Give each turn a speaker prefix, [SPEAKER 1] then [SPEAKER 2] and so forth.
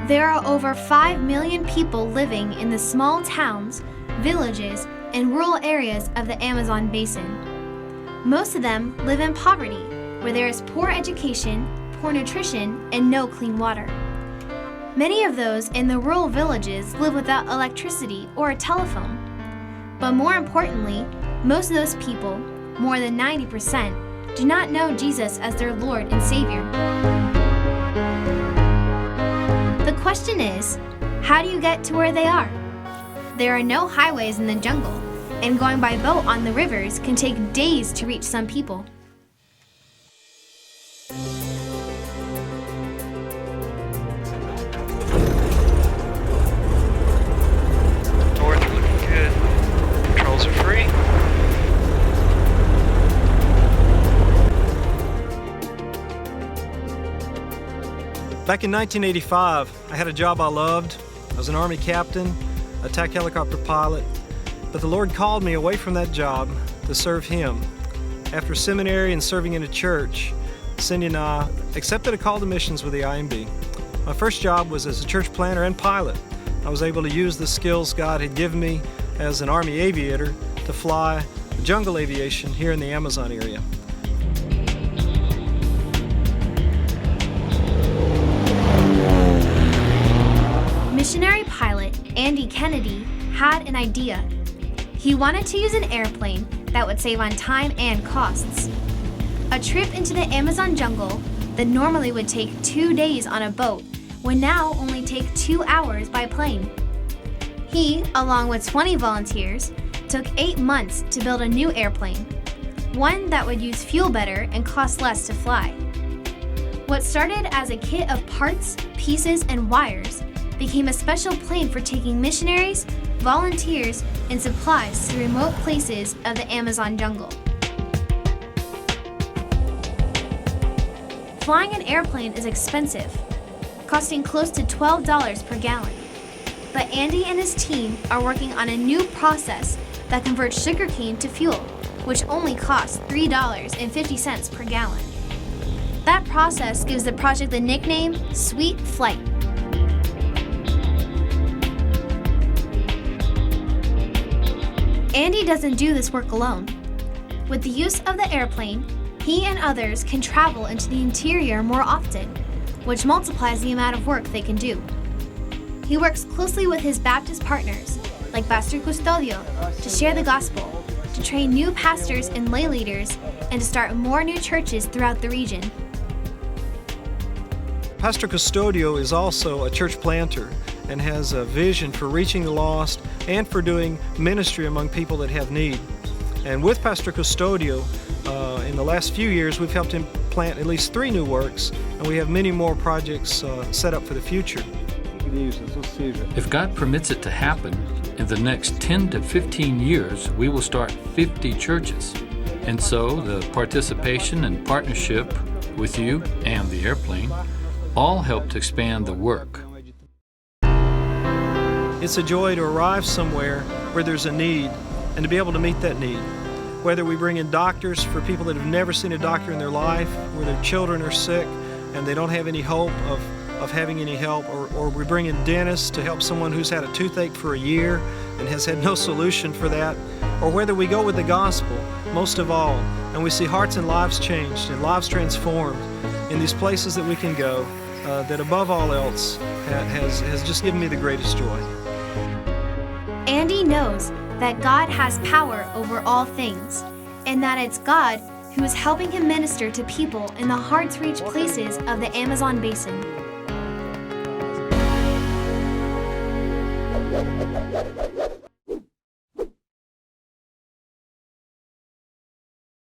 [SPEAKER 1] There are over 5 million people living in the small towns, villages, and rural areas of the Amazon basin. Most of them live in poverty, where there is poor education, poor nutrition, and no clean water. Many of those in the rural villages live without electricity or a telephone. But more importantly, most of those people, more than 90%, do not know Jesus as their Lord and Savior. The question is, how do you get to where they are? There are no highways in the jungle, and going by boat on the rivers can take days to reach some people.
[SPEAKER 2] Doors are looking good. Controls are free.
[SPEAKER 3] Back in 1985, I had a job I loved. I was an Army captain, attack helicopter pilot, but the Lord called me away from that job to serve Him. After seminary and serving in a church, Cindy and I accepted a call to missions with the IMB. My first job was as a church planter and pilot. I was able to use the skills God had given me as an Army aviator to fly jungle aviation here in the Amazon area.
[SPEAKER 1] Missionary pilot Andy Kennedy had an idea. He wanted to use an airplane that would save on time and costs. A trip into the Amazon jungle that normally would take 2 days on a boat would now only take 2 hours by plane. He, along with 20 volunteers, took 8 months to build a new airplane, one that would use fuel better and cost less to fly. What started as a kit of parts, pieces, and wires became a special plane for taking missionaries, volunteers, and supplies to remote places of the Amazon jungle. Flying an airplane is expensive, costing close to $12 per gallon. But Andy and his team are working on a new process that converts sugarcane to fuel, which only costs $3.50 per gallon. That process gives the project the nickname SweetFlight. Andy doesn't do this work alone. With the use of the airplane, he and others can travel into the interior more often, which multiplies the amount of work they can do. He works closely with his Baptist partners, like Pastor Custodio, to share the gospel, to train new pastors and lay leaders, and to start more new churches throughout the region.
[SPEAKER 3] Pastor Custodio is also a church planter and has a vision for reaching the lost and for doing ministry among people that have need. And with Pastor Custodio, in the last few years, we've helped him plant at least 3 new works, and we have many more projects set up for the future.
[SPEAKER 4] If God permits it to happen, in the next 10 to 15 years, we will start 50 churches. And so the participation and partnership with you and the airplane all help to expand the work.
[SPEAKER 3] It's a joy to arrive somewhere where there's a need and to be able to meet that need. Whether we bring in doctors for people that have never seen a doctor in their life, where their children are sick and they don't have any hope of having any help, or we bring in dentists to help someone who's had a toothache for a year and has had no solution for that, or whether we go with the gospel, most of all, and we see hearts and lives changed and lives transformed in these places that we can go, that above all else has just given me the greatest joy.
[SPEAKER 1] Andy knows that God has power over all things, and that it's God who is helping him minister to people in the hard-to-reach places of the Amazon basin.